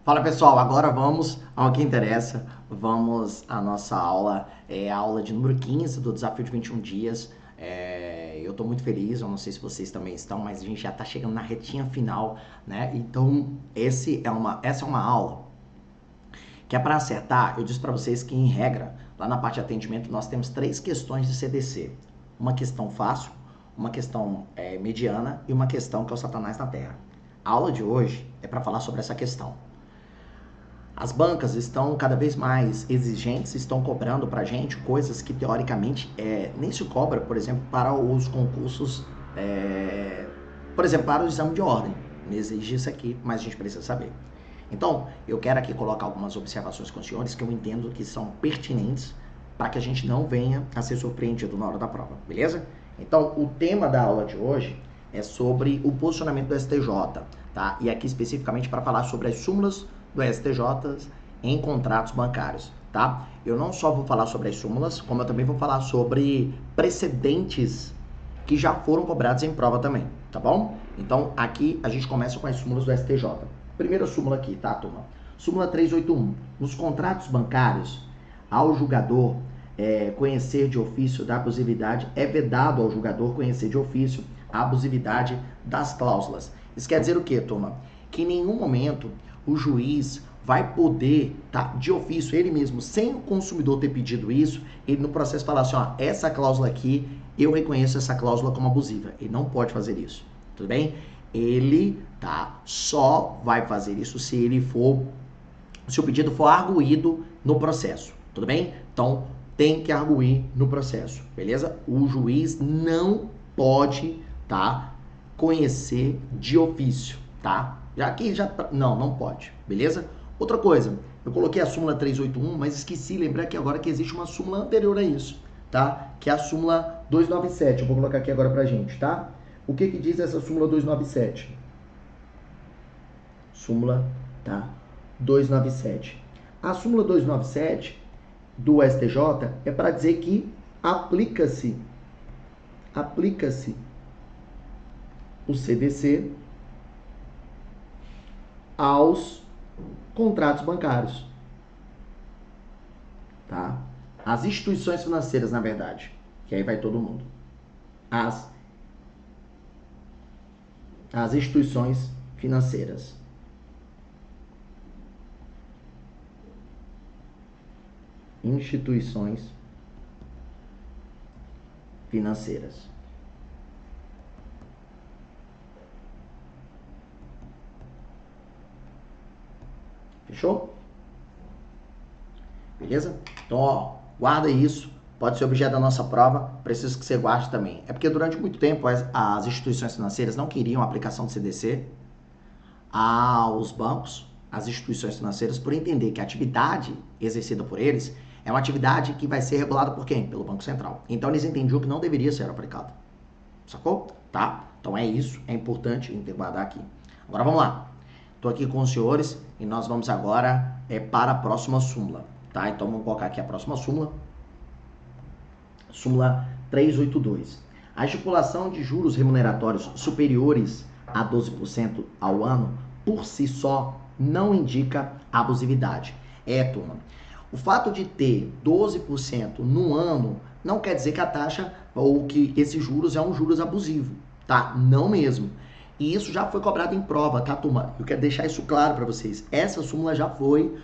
Fala pessoal, agora vamos ao que interessa. Vamos à nossa aula, a aula de número 15 do desafio de 21 dias. Eu estou muito feliz, eu não sei se vocês também estão, mas a gente já está chegando na retinha final, né? Então, essa é uma aula que é para acertar. Eu disse para vocês que, em regra, lá na parte de atendimento, nós temos 3 questões de CDC. Uma questão fácil, uma questão mediana e uma questão que é o Satanás na Terra. A aula de hoje é para falar sobre essa questão. As bancas estão cada vez mais exigentes, estão cobrando para a gente coisas que teoricamente nem se cobra, por exemplo, para os concursos, por exemplo, para o exame de ordem. Não exige isso aqui, mas a gente precisa saber. Então, eu quero aqui colocar algumas observações com os senhores que eu entendo que são pertinentes para que a gente não venha a ser surpreendido na hora da prova, beleza? Então, o tema da aula de hoje é sobre o posicionamento do STJ, tá? E aqui especificamente para falar sobre as súmulas do STJ em contratos bancários, tá? Eu não só vou falar sobre as súmulas, como eu também vou falar sobre precedentes que já foram cobrados em prova também, tá bom? Então, aqui a gente começa com as súmulas do STJ. Primeira súmula aqui, tá, turma? Súmula 381. Nos contratos bancários, ao julgador conhecer de ofício da abusividade, é vedado ao julgador conhecer de ofício a abusividade das cláusulas. Isso quer dizer o quê, turma? Que em nenhum momento o juiz vai poder, tá, de ofício, ele mesmo, sem o consumidor ter pedido isso, ele no processo falar assim, ó, essa cláusula aqui, eu reconheço essa cláusula como abusiva. Ele não pode fazer isso, tudo bem? Ele, tá, só vai fazer isso se o pedido for arguído no processo, tudo bem? Então, tem que arguir no processo, beleza? O juiz não pode, tá, conhecer de ofício, tá? Não pode, beleza? Outra coisa, eu coloquei a súmula 381, mas esqueci, lembrar que agora que existe uma súmula anterior a isso, tá? Que é a súmula 297, eu vou colocar aqui agora pra gente, tá? O que diz essa súmula 297? Súmula, tá? 297. A súmula 297 do STJ é para dizer que aplica-se o CDC aos contratos bancários, tá? As instituições financeiras, na verdade, que aí vai todo mundo. As instituições financeiras. Instituições financeiras. Fechou? Beleza? Então, ó, guarda isso. Pode ser objeto da nossa prova. Preciso que você guarde também. É porque durante muito tempo as instituições financeiras não queriam a aplicação do CDC aos bancos, às instituições financeiras, por entender que a atividade exercida por eles é uma atividade que vai ser regulada por quem? Pelo Banco Central. Então eles entendiam que não deveria ser aplicado. Sacou? Tá? Então é isso. É importante guardar aqui. Agora vamos lá. Estou aqui com os senhores e nós vamos agora para a próxima súmula, tá? Então vamos colocar aqui a próxima súmula. Súmula 382. A estipulação de juros remuneratórios superiores a 12% ao ano, por si só, não indica abusividade. Turma, o fato de ter 12% no ano não quer dizer que a taxa ou que esses juros é um juros abusivo, tá? Não mesmo. E isso já foi cobrado em prova, tá, turma? Eu quero deixar isso claro para vocês. Essa súmula já foi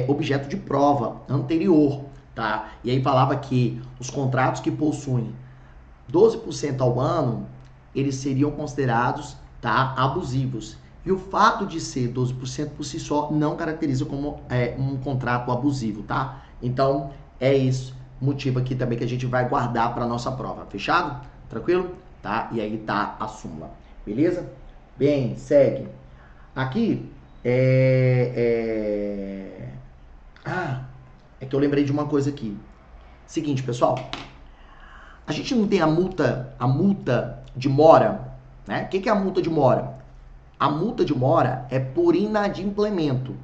objeto de prova anterior, tá? E aí falava que os contratos que possuem 12% ao ano, eles seriam considerados, tá, abusivos. E o fato de ser 12% por si só não caracteriza como um contrato abusivo, tá? Então, é isso, motivo aqui também que a gente vai guardar para nossa prova. Fechado? Tranquilo? Tá? E aí tá a súmula. Beleza? Bem, segue. Aqui é que eu lembrei de uma coisa aqui. Seguinte, pessoal. A gente não tem a multa de mora, né? O que é a multa de mora? A multa de mora é por inadimplemento.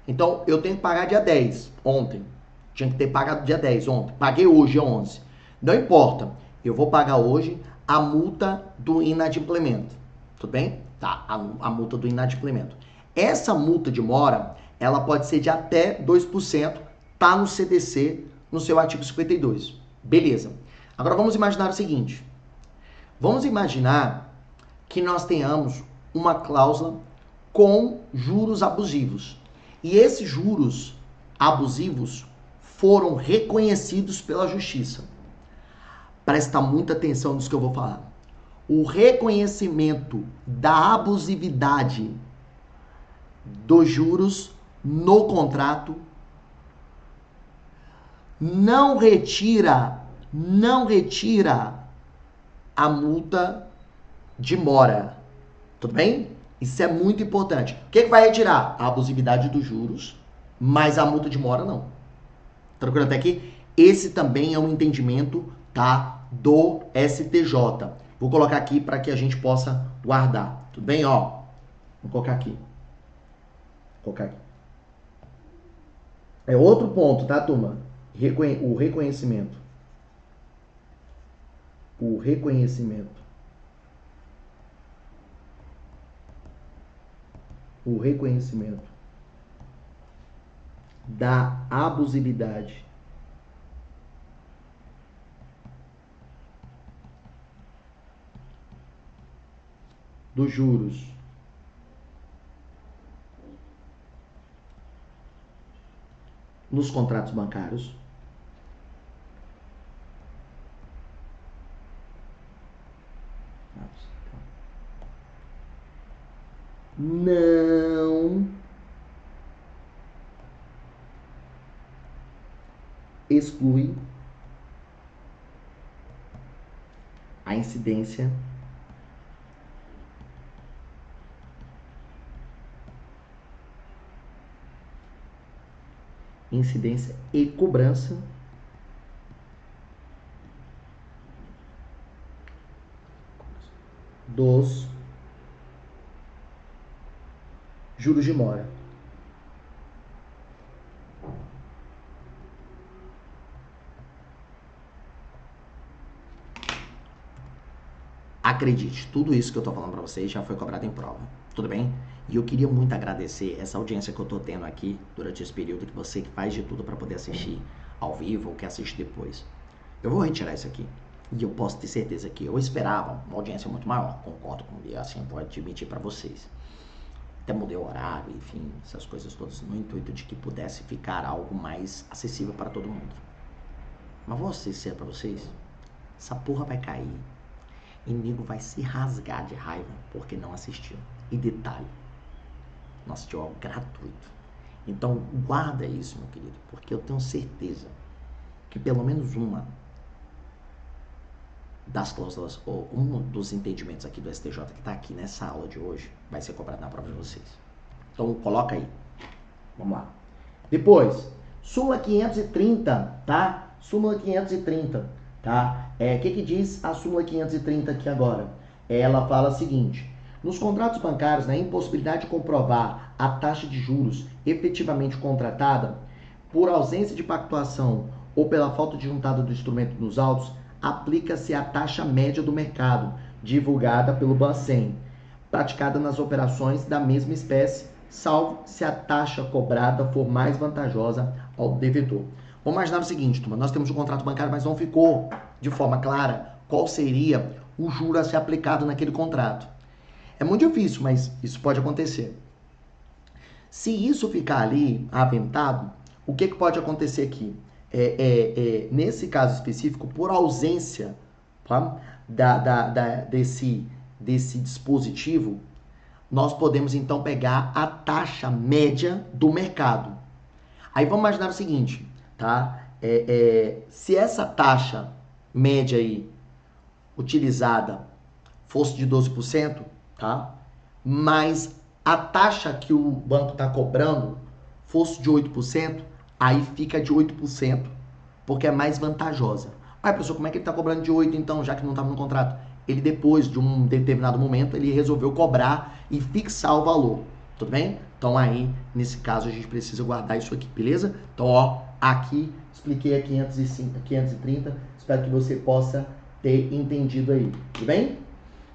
Então, eu tenho que pagar dia 10, ontem. Tinha que ter pagado dia 10, ontem. Paguei hoje, 11. Não importa. Eu vou pagar hoje a multa do inadimplemento. Tudo bem? Tá, a multa do inadimplemento. Essa multa de mora, ela pode ser de até 2%, tá no CDC, no seu artigo 52. Beleza. Agora vamos imaginar o seguinte. Vamos imaginar que nós tenhamos uma cláusula com juros abusivos. E esses juros abusivos foram reconhecidos pela justiça. Presta muita atenção nisso que eu vou falar. O reconhecimento da abusividade dos juros no contrato não retira a multa de mora. Tudo bem? Isso é muito importante. O que vai retirar? A abusividade dos juros, mas a multa de mora não. Tranquilo até aqui? Esse também é um entendimento, tá, do STJ. Vou colocar aqui para que a gente possa guardar. Tudo bem? Ó, vou colocar aqui. Vou colocar aqui. É outro ponto, tá, turma? O reconhecimento. O reconhecimento da abusividade dos juros nos contratos bancários não exclui a incidência e cobrança dos juros de mora. Acredite, tudo isso que eu tô falando pra vocês já foi cobrado em prova, tudo bem? E eu queria muito agradecer essa audiência que eu tô tendo aqui durante esse período, que você faz de tudo para poder assistir ao vivo ou que assiste depois. Eu vou retirar isso aqui. E eu posso ter certeza que eu esperava uma audiência muito maior, concordo com ele, assim, pode admitir para vocês. Até mudei o horário, enfim, essas coisas todas, no intuito de que pudesse ficar algo mais acessível para todo mundo. Mas vou ser para vocês, essa porra vai cair. E nego vai se rasgar de raiva porque não assistiu. E detalhe, não assistiu algo gratuito. Então guarda isso, meu querido, porque eu tenho certeza que pelo menos uma das cláusulas, ou um dos entendimentos aqui do STJ que está aqui nessa aula de hoje, vai ser cobrado na prova de vocês. Então coloca aí. Vamos lá. Depois, súmula 530, tá? Súmula 530, tá? O que diz a súmula 530 aqui agora? Ela fala o seguinte: nos contratos bancários, na impossibilidade de comprovar a taxa de juros efetivamente contratada, por ausência de pactuação ou pela falta de juntado do instrumento nos autos, aplica-se a taxa média do mercado, divulgada pelo Bacen, praticada nas operações da mesma espécie, salvo se a taxa cobrada for mais vantajosa ao devedor. Vamos imaginar o seguinte, turma, nós temos um contrato bancário, mas não ficou de forma clara qual seria o juro a ser aplicado naquele contrato. É muito difícil, mas isso pode acontecer. Se isso ficar ali aventado, o que pode acontecer aqui? Nesse caso específico, por ausência, tá, desse dispositivo, nós podemos então pegar a taxa média do mercado. Aí vamos imaginar o seguinte, tá? Se essa taxa média aí utilizada fosse de 12%, tá? Mas a taxa que o banco está cobrando fosse de 8%, aí fica de 8%, porque é mais vantajosa. Aí, professor, como é que ele está cobrando de 8% então, já que não estava no contrato? Ele, depois de um determinado momento, ele resolveu cobrar e fixar o valor, tudo bem? Então, aí, nesse caso, a gente precisa guardar isso aqui, beleza? Então, ó, aqui, expliquei a 530, espero que você possa ter entendido aí, tudo bem?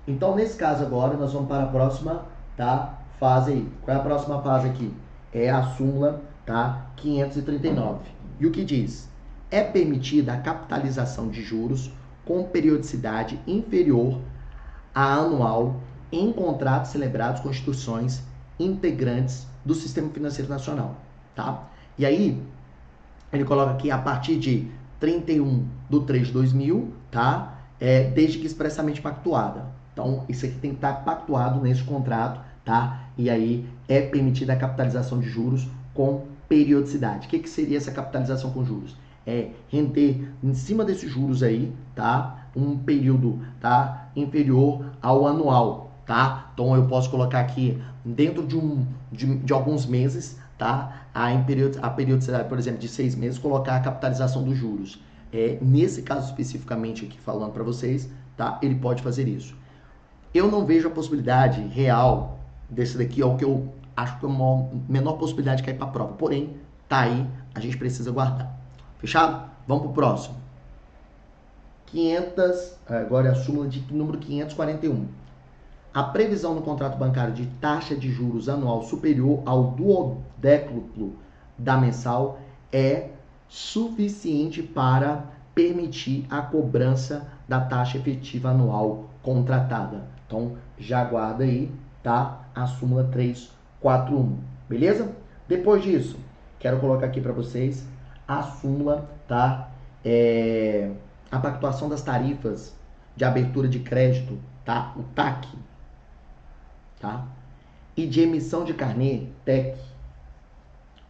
Então, nesse caso agora, nós vamos para a próxima, tá? fase aí. Qual é a próxima fase aqui? É a súmula, tá? 539. E o que diz? É permitida a capitalização de juros com periodicidade inferior à anual em contratos celebrados com instituições integrantes do Sistema Financeiro Nacional, tá? E aí, ele coloca aqui a partir de 31/3/2000, tá? Desde que expressamente pactuada. Então, isso aqui tem que estar pactuado nesse contrato, tá? E aí é permitida a capitalização de juros com periodicidade. O que seria essa capitalização com juros? É render em cima desses juros aí, tá? Um período, tá? Inferior ao anual, tá? Então eu posso colocar aqui dentro de alguns meses, tá? A periodicidade, por exemplo, de 6 meses, colocar a capitalização dos juros. Nesse caso especificamente aqui falando para vocês, tá? Ele pode fazer isso. Eu não vejo a possibilidade real desse daqui, é o que eu acho que é a menor possibilidade de cair para a prova. Porém, tá aí, a gente precisa guardar. Fechado? Vamos pro próximo. Agora é a súmula de número 541. A previsão no contrato bancário de taxa de juros anual superior ao duodécuplo da mensal é suficiente para permitir a cobrança da taxa efetiva anual contratada. Então, já guarda aí, tá? A súmula 341, beleza? Depois disso, quero colocar aqui para vocês a súmula, tá? A pactuação das tarifas de abertura de crédito, tá? O TAC, tá? E de emissão de carnê, TEC,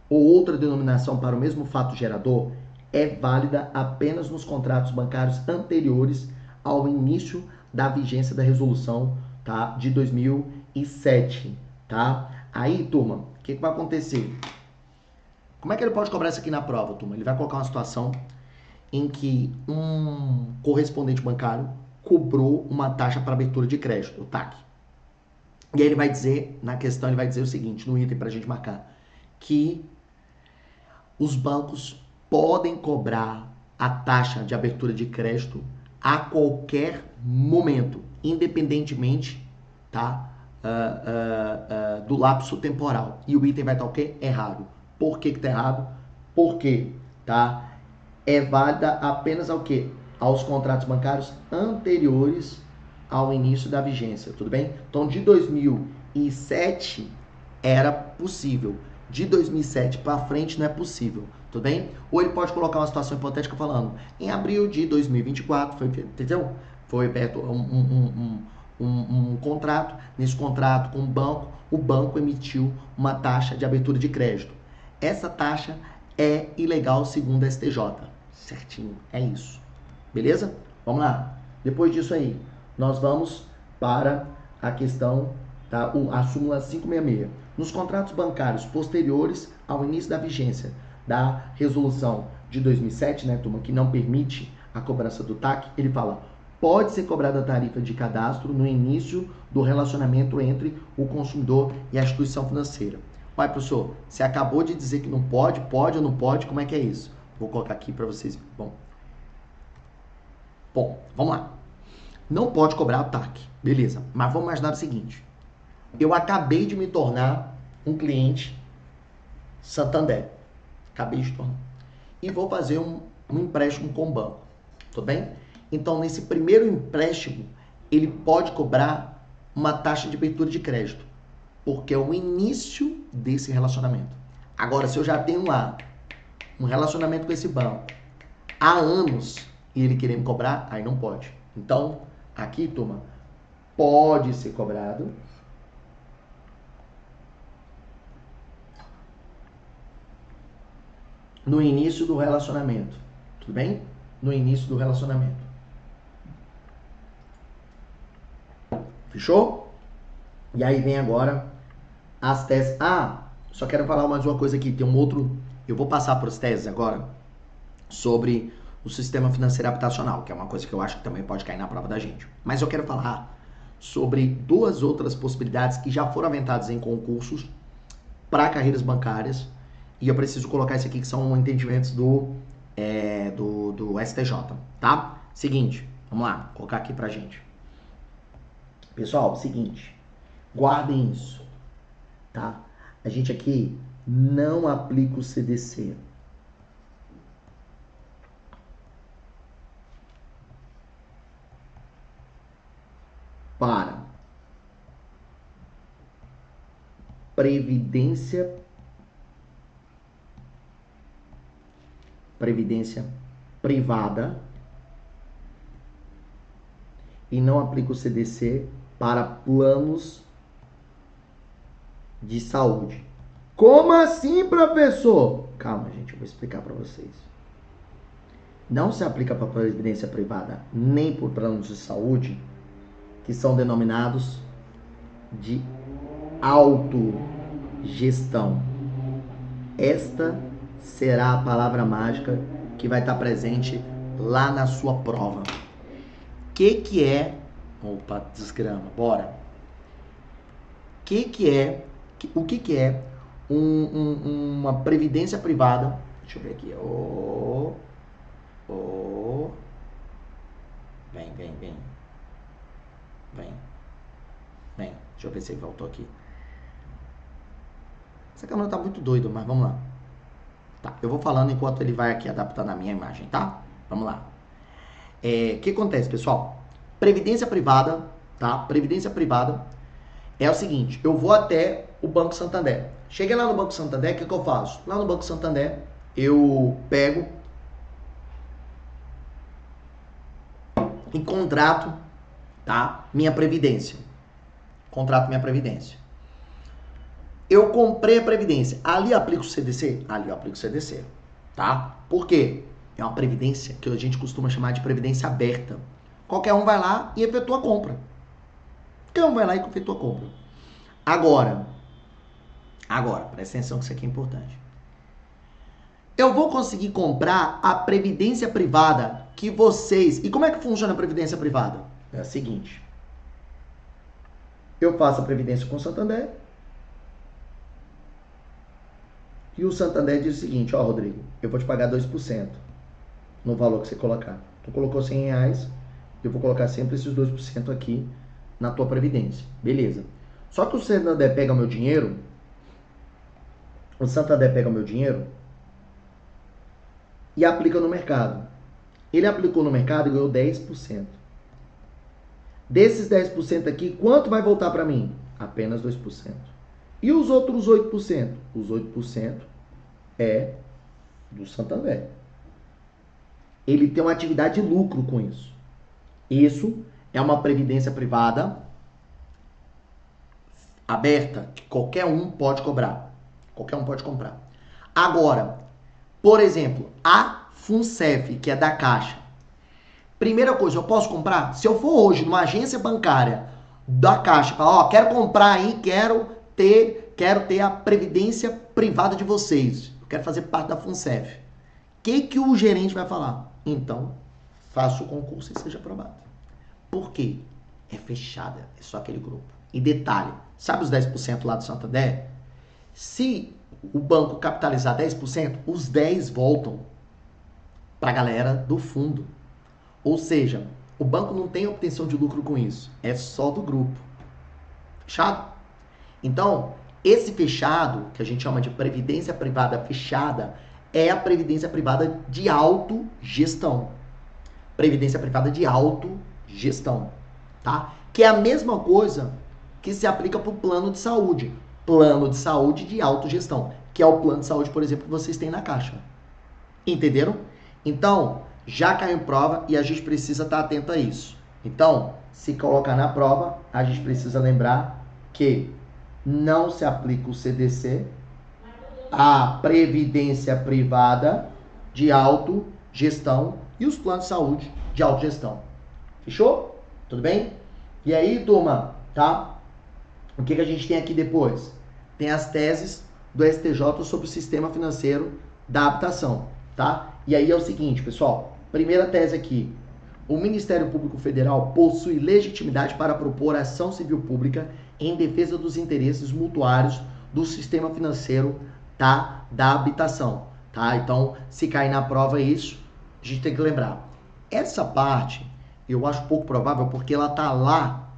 ou outra denominação para o mesmo fato gerador, é válida apenas nos contratos bancários anteriores ao início da vigência da resolução, tá? De 2007, tá? Aí, turma, o que vai acontecer? Como é que ele pode cobrar isso aqui na prova, turma? Ele vai colocar uma situação em que um correspondente bancário cobrou uma taxa para abertura de crédito, o TAC. E aí ele vai dizer, na questão, ele vai dizer o seguinte, no item para a gente marcar, que os bancos podem cobrar a taxa de abertura de crédito a qualquer momento, independentemente, tá, do lapso temporal. E o item vai estar o quê? Errado. Por que está errado? Porque, tá, é válida apenas ao quê? Aos contratos bancários anteriores ao início da vigência, tudo bem? Então, de 2007 era possível. De 2007 para frente não é possível, tudo bem? Ou ele pode colocar uma situação hipotética falando, em abril de 2024, entendeu? Foi aberto um contrato, nesse contrato com o banco emitiu uma taxa de abertura de crédito. Essa taxa é ilegal segundo a STJ. Certinho, é isso. Beleza? Vamos lá. Depois disso aí, nós vamos para a questão, tá? A súmula 566. Nos contratos bancários posteriores ao início da vigência da resolução de 2007, né, turma, que não permite a cobrança do TAC, ele fala, pode ser cobrada a tarifa de cadastro no início do relacionamento entre o consumidor e a instituição financeira. Uai, professor, você acabou de dizer que não pode, pode ou não pode, como é que é isso? Vou colocar aqui para vocês. Bom, vamos lá. Não pode cobrar o TAC, beleza. Mas vamos imaginar o seguinte. Eu acabei de me tornar um cliente Santander. Acabei de tornar. E vou fazer um empréstimo com o banco. Tudo bem? Então, nesse primeiro empréstimo, ele pode cobrar uma taxa de abertura de crédito. Porque é o início desse relacionamento. Agora, se eu já tenho lá um relacionamento com esse banco há anos e ele querer me cobrar, aí não pode. Então, aqui, turma, pode ser cobrado no início do relacionamento. Tudo bem? No início do relacionamento. Fechou? E aí vem agora as teses. Só quero falar mais uma coisa aqui. Tem um outro... Eu vou passar para as teses agora sobre o sistema financeiro habitacional, que é uma coisa que eu acho que também pode cair na prova da gente. Mas eu quero falar sobre duas outras possibilidades que já foram aventadas em concursos para carreiras bancárias. E eu preciso colocar isso aqui, que são entendimentos do STJ, tá? Seguinte, vamos lá, vou colocar aqui pra gente. Pessoal, seguinte, guardem isso. tá? A gente aqui não aplica o CDC. Para previdência privada e não aplica o CDC para planos de saúde. Como assim, professor? Calma, gente, eu vou explicar para vocês. Não se aplica para previdência privada nem por planos de saúde que são denominados de autogestão. Esta será a palavra mágica que vai estar presente lá na sua prova. Que é... Opa, desgrama, bora. O que é uma previdência privada? Deixa eu ver aqui. Vem. Deixa eu ver se ele voltou aqui. Essa câmera tá muito doida, mas vamos lá. Tá, eu vou falando enquanto ele vai aqui adaptando a minha imagem, tá? Vamos lá. O que acontece, pessoal? Previdência privada, tá? Previdência privada é o seguinte, eu vou até o Banco Santander. Cheguei lá no Banco Santander, o que eu faço? Lá no Banco Santander, eu pego e contrato, tá? Minha previdência. Contrato minha previdência. Eu comprei a previdência. Ali eu aplico o CDC? Ali eu aplico o CDC, tá? Por quê? É uma previdência que a gente costuma chamar de previdência aberta. Qualquer um vai lá e efetua a compra. Qualquer um vai lá e efetua a compra. Agora, presta atenção que isso aqui é importante. Eu vou conseguir comprar a previdência privada que vocês... E como é que funciona a previdência privada? É o seguinte. Eu faço a previdência com o Santander. E o Santander diz o seguinte, ó, Rodrigo, eu vou te pagar 2% no valor que você colocar. Tu colocou R$100, eu vou colocar sempre esses 2% aqui na tua previdência. Beleza. Só que o Santander pega meu dinheiro, e aplica no mercado. Ele aplicou no mercado e ganhou 10%. Desses 10% aqui, quanto vai voltar para mim? Apenas 2%. E os outros 8%? Os 8% é do Santander. Ele tem uma atividade de lucro com isso. Isso é uma previdência privada aberta que qualquer um pode cobrar. Qualquer um pode comprar. Agora, por exemplo, a FUNCEF, que é da Caixa. Primeira coisa, eu posso comprar? Se eu for hoje numa agência bancária da Caixa, falar, ó, quero comprar aí, quero ter a previdência privada de vocês. Eu quero fazer parte da FUNCEF. O que o gerente vai falar? Então, faça o concurso e seja aprovado. Por quê? É fechada, é só aquele grupo. E detalhe, sabe os 10% lá do Santander? Se o banco capitalizar 10%, os 10 voltam para a galera do fundo. Ou seja, o banco não tem obtenção de lucro com isso. É só do grupo. Fechado? Então, esse fechado, que a gente chama de previdência privada fechada, é a previdência privada de autogestão. Previdência privada de autogestão, tá? Que é a mesma coisa que se aplica para o plano de saúde. Plano de saúde de autogestão, que é o plano de saúde, por exemplo, que vocês têm na Caixa. Entenderam? Então, já caiu em prova e a gente precisa estar atento a isso. Então, se colocar na prova, a gente precisa lembrar que não se aplica o CDC à previdência privada de autogestão e os planos de saúde de autogestão. Fechou? Tudo bem? E aí, turma, tá? O que a gente tem aqui depois? Tem as teses do STJ sobre o sistema financeiro da habitação, tá? E aí é o seguinte, pessoal. Primeira tese aqui. O Ministério Público Federal possui legitimidade para propor ação civil pública em defesa dos interesses mutuários do sistema financeiro da habitação, tá? Então, se cair na prova isso, a gente tem que lembrar. Essa parte eu acho pouco provável porque ela tá lá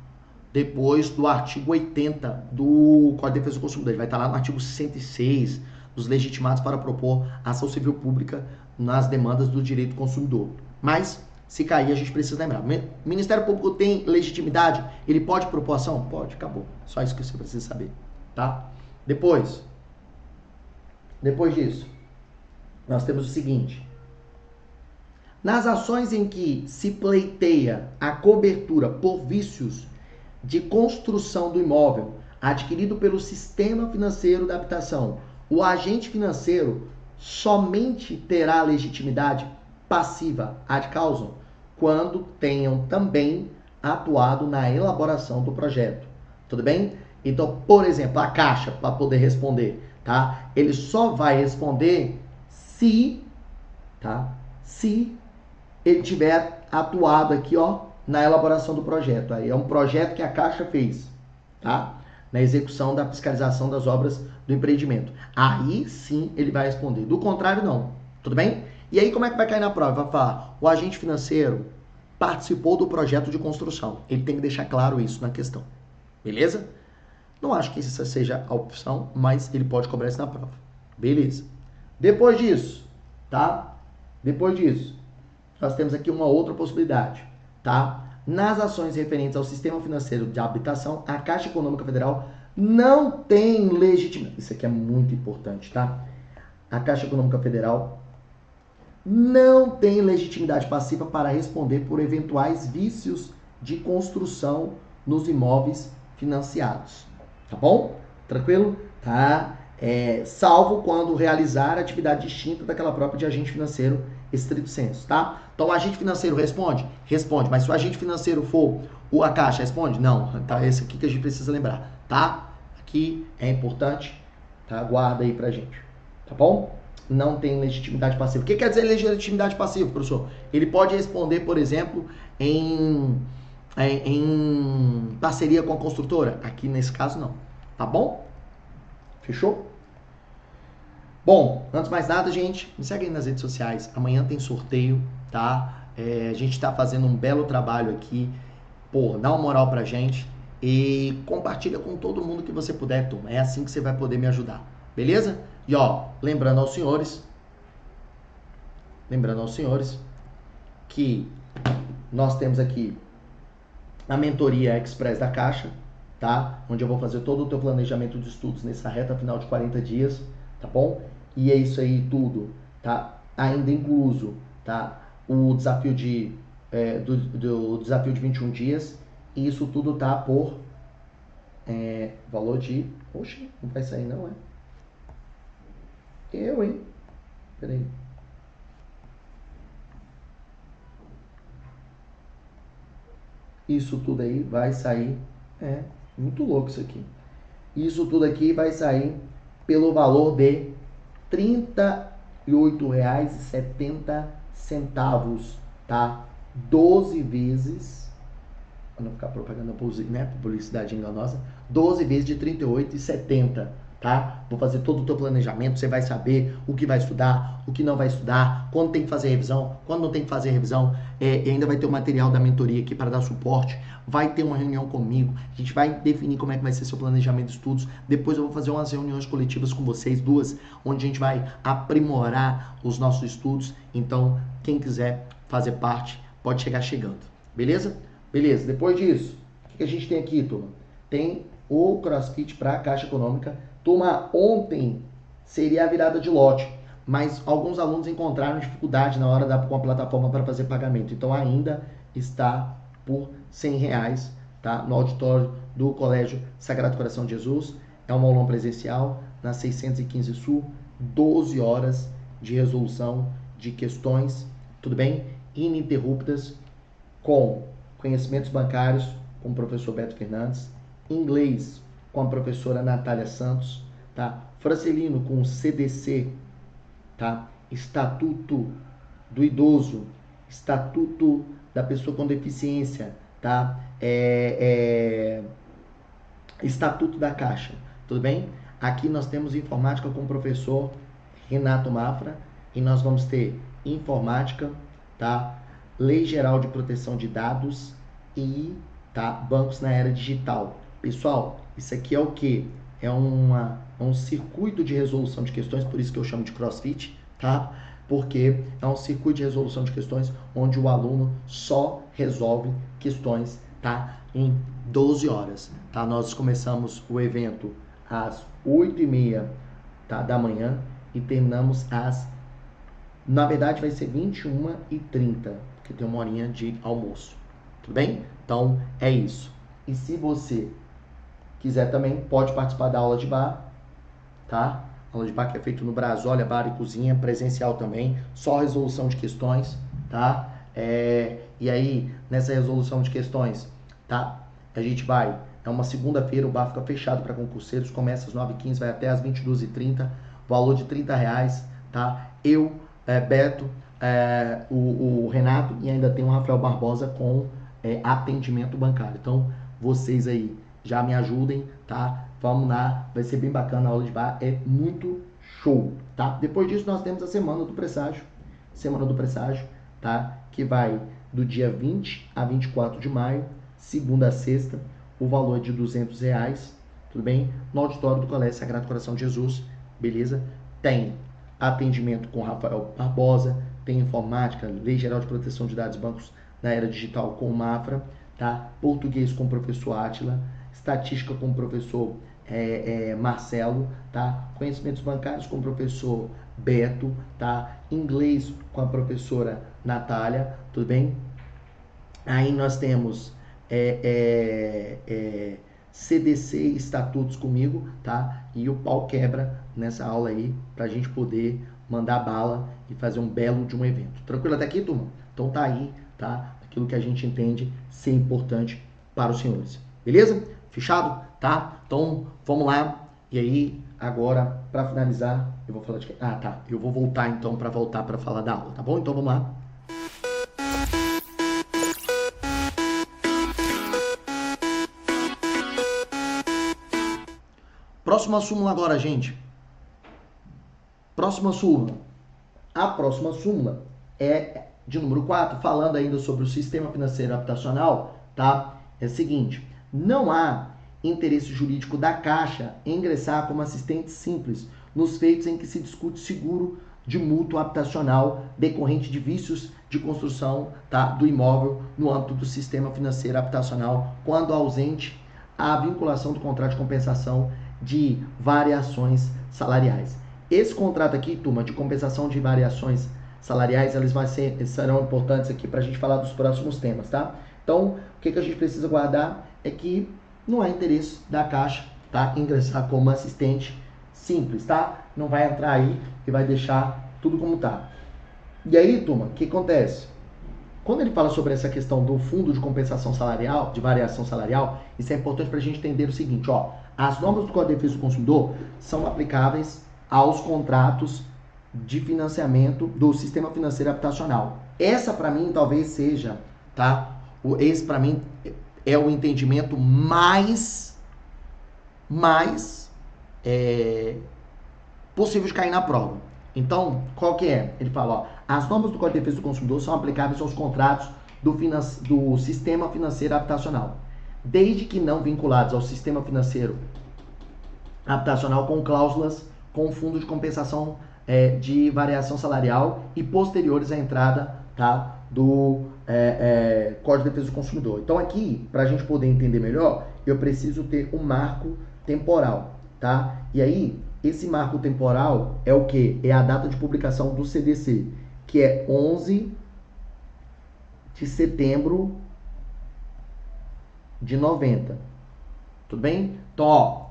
depois do artigo 80 do Código de Defesa do Consumidor. Ele vai estar lá no artigo 106 dos legitimados para propor ação civil pública nas demandas do direito do consumidor. Mas, se cair, a gente precisa lembrar. O Ministério Público tem legitimidade? Ele pode propor ação? Pode, acabou. Só isso que você precisa saber, tá? Depois disso, nós temos o seguinte. Nas ações em que se pleiteia a cobertura por vícios de construção do imóvel adquirido pelo sistema financeiro da habitação, o agente financeiro somente terá legitimidade passiva ad causam quando tenham também atuado na elaboração do projeto. Tudo bem? Então, por exemplo, a Caixa, para poder responder, tá? Ele só vai responder se ele tiver atuado aqui, ó, na elaboração do projeto. Aí é um projeto que a Caixa fez, tá? Na execução da fiscalização das obras do empreendimento. Aí sim ele vai responder. Do contrário, não. Tudo bem? E aí como é que vai cair na prova? Vai falar, o agente financeiro participou do projeto de construção. Ele tem que deixar claro isso na questão. Beleza? Não acho que essa seja a opção, mas ele pode cobrar isso na prova. Beleza. Depois disso, tá? Depois disso, nós temos aqui uma outra possibilidade, tá? Nas ações referentes ao sistema financeiro de habitação, a Caixa Econômica Federal não tem legitimidade. Isso aqui é muito importante, tá? A Caixa Econômica Federal não tem legitimidade passiva para responder por eventuais vícios de construção nos imóveis financiados. Tá bom? Tranquilo? Tá? Salvo quando realizar atividade distinta daquela própria de agente financeiro estrito sensu, tá? Então, o agente financeiro responde? Responde. Mas se o agente financeiro for a Caixa, responde? Não. Tá? Esse aqui que a gente precisa lembrar, tá? Aqui é importante, tá? Guarda aí pra gente, tá bom? Não tem legitimidade passiva. O que quer dizer legitimidade passiva, professor? Ele pode responder, por exemplo, em parceria com a construtora. Aqui, nesse caso, não. Tá bom? Fechou? Bom, antes de mais nada, gente, me segue aí nas redes sociais. Amanhã tem sorteio, tá? A gente tá fazendo um belo trabalho aqui. Pô, dá uma moral pra gente e compartilha com todo mundo que você puder, turma. É assim que você vai poder me ajudar, beleza? E ó, lembrando aos senhores que nós temos aqui a mentoria Express da Caixa, tá? Onde eu vou fazer todo o teu planejamento de estudos nessa reta final de 40 dias, tá bom? E é isso aí tudo, tá? Ainda incluso, tá? O desafio do desafio de 21 dias. E isso tudo tá por valor de... Oxe, não vai sair não, hein? Peraí. Isso tudo aí vai sair... muito louco isso aqui. Isso tudo aqui vai sair pelo valor de R$ 38,70, tá? 12 vezes, para não ficar propaganda, né, publicidade enganosa, 12 vezes de R$ 38,70, tá? Vou fazer todo o teu planejamento, você vai saber o que vai estudar, o que não vai estudar, quando tem que fazer revisão, quando não tem que fazer revisão, e ainda vai ter o material da mentoria aqui para dar suporte, vai ter uma reunião comigo, a gente vai definir como é que vai ser seu planejamento de estudos, depois eu vou fazer umas reuniões coletivas com vocês, duas, onde a gente vai aprimorar os nossos estudos, então quem quiser fazer parte, pode chegar chegando, beleza? Beleza, depois disso, o que a gente tem aqui, turma? Tem o CrossFit para a Caixa Econômica. Turma, ontem seria a virada de lote, mas alguns alunos encontraram dificuldade na hora com a plataforma para fazer pagamento. Então ainda está por R$100, tá? No auditório do Colégio Sagrado Coração de Jesus. É uma aula presencial na 615 Sul, 12 horas de resolução de questões, tudo bem? Ininterruptas, com conhecimentos bancários com o professor Beto Fernandes, inglês com a professora Natália Santos, tá? Francelino com o CDC, tá? Estatuto do idoso, estatuto da pessoa com deficiência, tá? Estatuto da Caixa, tudo bem? Aqui nós temos informática com o professor Renato Mafra e nós vamos ter informática, tá? Lei Geral de Proteção de Dados e tá? Bancos na era digital. Pessoal, isso aqui é o quê? É um circuito de resolução de questões, por isso que eu chamo de CrossFit, tá? Porque é um circuito de resolução de questões onde o aluno só resolve questões, tá? Em 12 horas, tá? Nós começamos o evento às 8h30, tá? Da manhã e terminamos na verdade vai ser 21h30, porque tem uma horinha de almoço, tudo bem? Então é isso. E se você quiser também, pode participar da aula de bar, tá? Aula de bar que é feito no Brasólia, bar e cozinha, presencial também, só resolução de questões, tá? E aí, nessa resolução de questões, tá? A gente vai, é uma segunda-feira, o bar fica fechado para concurseiros, começa às 9h15, vai até às 22h30, valor de R$30, tá? Eu, Beto, o Renato e ainda tem o Rafael Barbosa com atendimento bancário. Então, vocês aí já me ajudem, tá? Vamos lá, vai ser bem bacana a aula de bar, é muito show, tá? Depois disso nós temos a semana do presságio, tá? Que vai do dia 20 a 24 de maio, segunda a sexta, o valor é de R$200, tudo bem? No auditório do Colégio Sagrado Coração de Jesus, beleza? Tem atendimento com Rafael Barbosa, tem informática, Lei Geral de Proteção de Dados e Bancos na Era Digital com o Mafra, tá? Português com o professor Átila, estatística com o professor Marcelo, tá? Conhecimentos bancários com o professor Beto, tá? Inglês com a professora Natália, tudo bem? Aí nós temos CDC e estatutos comigo, tá? E o pau quebra nessa aula aí, pra gente poder mandar bala e fazer um belo de um evento. Tranquilo até aqui, turma? Então tá aí, tá? Aquilo que a gente entende ser importante para os senhores. Beleza? Fechado? Tá? Então, vamos lá. E aí, agora, para finalizar, eu vou falar de... Ah, tá. Eu vou voltar, então, para falar da aula, tá bom? Então, vamos lá. Próxima súmula agora, gente. Próxima súmula. A próxima súmula é de número 4, falando ainda sobre o sistema financeiro habitacional, tá? É o seguinte, não há interesse jurídico da Caixa em ingressar como assistente simples nos feitos em que se discute seguro de mútuo habitacional decorrente de vícios de construção, tá, do imóvel no âmbito do sistema financeiro habitacional, quando ausente a vinculação do contrato de compensação de variações salariais. Esse contrato aqui, turma, de compensação de variações salariais, eles serão importantes aqui para a gente falar dos próximos temas, tá? Então, o que a gente precisa guardar é que não há interesse da Caixa, tá, em ingressar como assistente simples, tá? Não vai entrar aí e vai deixar tudo como tá. E aí, turma, o que acontece? Quando ele fala sobre essa questão do fundo de compensação salarial, de variação salarial, isso é importante para a gente entender o seguinte, ó, as normas do Código de Defesa do Consumidor são aplicáveis aos contratos de financiamento do sistema financeiro habitacional. Essa, para mim, talvez seja, tá? Esse, para mim, é o entendimento mais possível de cair na prova. Então, qual que é? Ele fala, ó, as normas do Código de Defesa do Consumidor são aplicáveis aos contratos do sistema financeiro habitacional, desde que não vinculados ao sistema financeiro habitacional com cláusulas com fundo de compensação de variação salarial e posteriores à entrada, tá, do Código de Defesa do Consumidor. Então aqui, para a gente poder entender melhor, eu preciso ter um marco temporal, tá? E aí, esse marco temporal é o quê? É a data de publicação do CDC, que é 11 de setembro de 90. Tudo bem? Então, ó,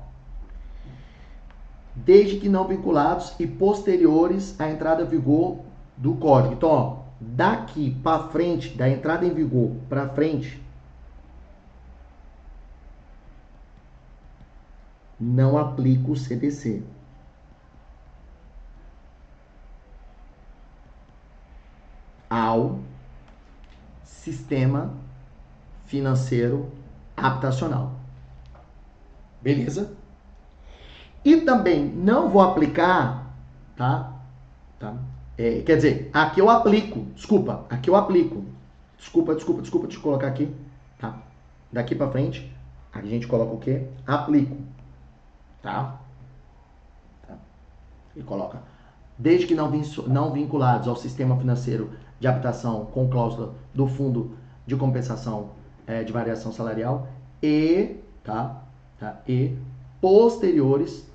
desde que não vinculados e posteriores à entrada em vigor do código. Então, ó, daqui para frente, da entrada em vigor para frente, não aplica o CDC. Ao sistema financeiro habitacional. Beleza? E também não vou aplicar, tá? Quer dizer, aqui eu aplico. Desculpa, deixa eu colocar aqui, tá? Daqui para frente, a gente coloca o quê? Aplico, tá? E coloca, desde que não vinculados ao sistema financeiro de habitação com cláusula do Fundo de Compensação de Variação Salarial e, e posteriores,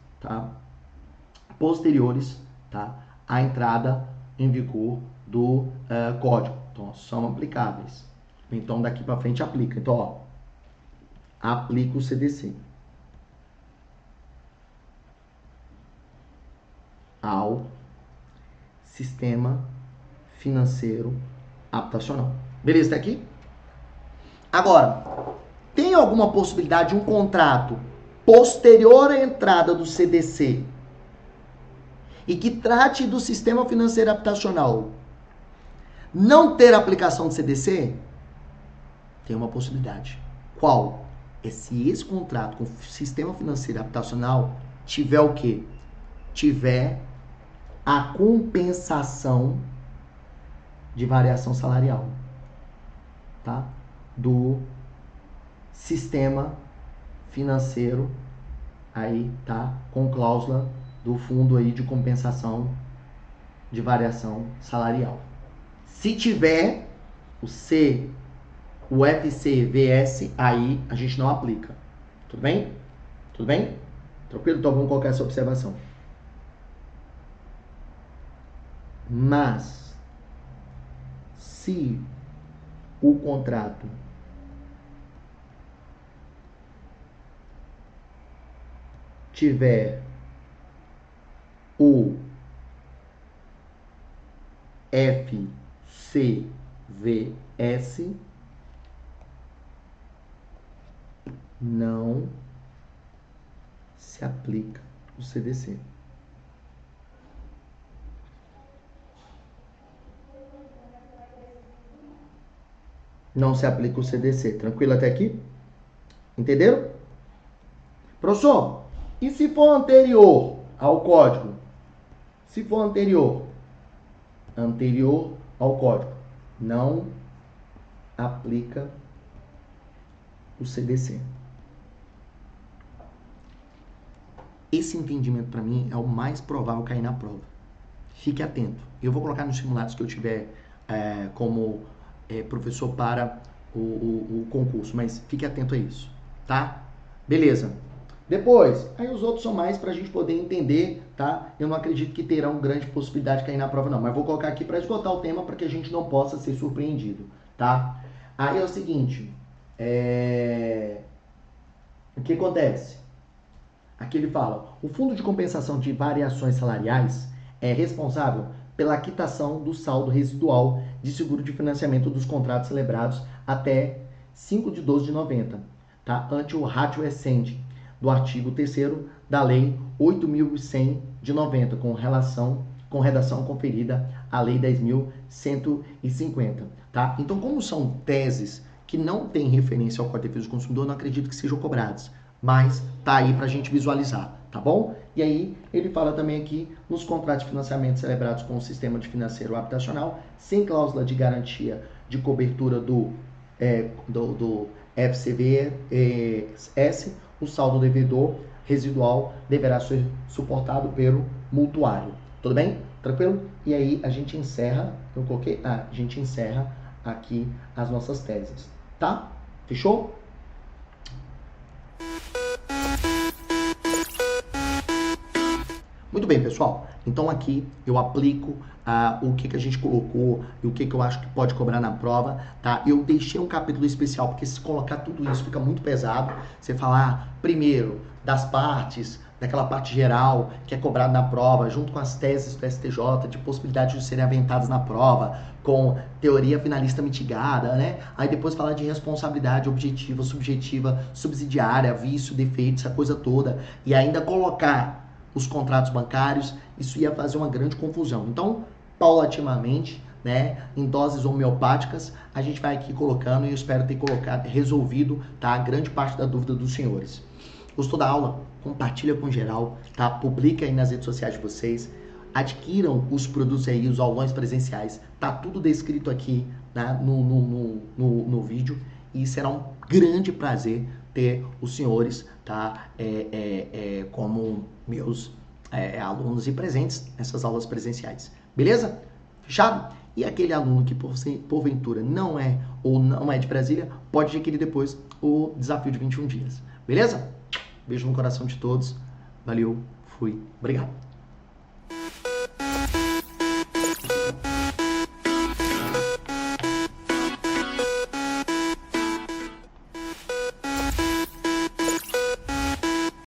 à entrada em vigor do código. Então, são aplicáveis. Então, daqui para frente, aplica. Então, ó, aplica o CDC ao sistema financeiro habitacional. Beleza, até aqui? Agora, tem alguma possibilidade de um contrato posterior à entrada do CDC e que trate do sistema financeiro habitacional não ter aplicação do CDC? Tem uma possibilidade. Qual? É se esse contrato com o sistema financeiro habitacional tiver o quê? Tiver a compensação de variação salarial, tá? Do sistema financeiro aí, tá? Com cláusula do fundo aí de compensação de variação salarial. Se tiver o C, o FCVS, aí a gente não aplica. Tudo bem? Tudo bem? Tranquilo? Então vamos colocar essa observação. Mas, se o contrato tiver o FCVS, não se aplica o CDC. Não se aplica o CDC. Tranquilo até aqui? Entenderam? Professor, e se for anterior ao código? Se for anterior ao código, não aplica o CDC. Esse entendimento para mim é o mais provável cair na prova. Fique atento. Eu vou colocar nos simulados que eu tiver como professor para o concurso, mas fique atento a isso, tá? Beleza. Depois, aí os outros são mais para a gente poder entender, tá? Eu não acredito que terão grande possibilidade de cair na prova não, mas vou colocar aqui para esgotar o tema para que a gente não possa ser surpreendido, tá? Aí é o seguinte, o que acontece? Aqui ele fala, o Fundo de Compensação de Variações Salariais é responsável pela quitação do saldo residual de seguro de financiamento dos contratos celebrados até 5 de 12 de 90, tá? Ante o ratio excedente do artigo 3º da Lei 8.100 de 90, com redação conferida à Lei 10.150, tá? Então, como são teses que não têm referência ao Código de Defesa do Consumidor, não acredito que sejam cobradas, mas tá aí pra gente visualizar, tá bom? E aí, ele fala também aqui, nos contratos de financiamento celebrados com o sistema de financeiro habitacional, sem cláusula de garantia de cobertura do FCVS, o saldo devedor residual deverá ser suportado pelo multuário. Tudo bem? Tranquilo? E aí a gente encerra, a gente encerra aqui as nossas teses, tá? Fechou? Muito bem, pessoal. Então aqui eu aplico o que a gente colocou e o que eu acho que pode cobrar na prova, tá? Eu deixei um capítulo especial, porque se colocar tudo isso fica muito pesado. Você falar primeiro das partes, daquela parte geral que é cobrada na prova, junto com as teses do STJ, de possibilidade de serem aventadas na prova, com teoria finalista mitigada, né? Aí depois falar de responsabilidade objetiva, subjetiva, subsidiária, vício, defeito, essa coisa toda. E ainda colocar os contratos bancários, isso ia fazer uma grande confusão. Então, paulatinamente, né, em doses homeopáticas, a gente vai aqui colocando e eu espero ter resolvido, tá, grande parte da dúvida dos senhores. Gostou da aula? Compartilha com geral, tá? Publica aí nas redes sociais de vocês. Adquiram os produtos aí, os aulões presenciais. Tá tudo descrito aqui, né, no vídeo. E será um grande prazer ter os senhores, tá, como meus alunos e presentes nessas aulas presenciais. Beleza? Fechado? E aquele aluno que porventura não é ou não é de Brasília, pode adquirir depois o desafio de 21 dias. Beleza? Beijo no coração de todos. Valeu, fui, obrigado.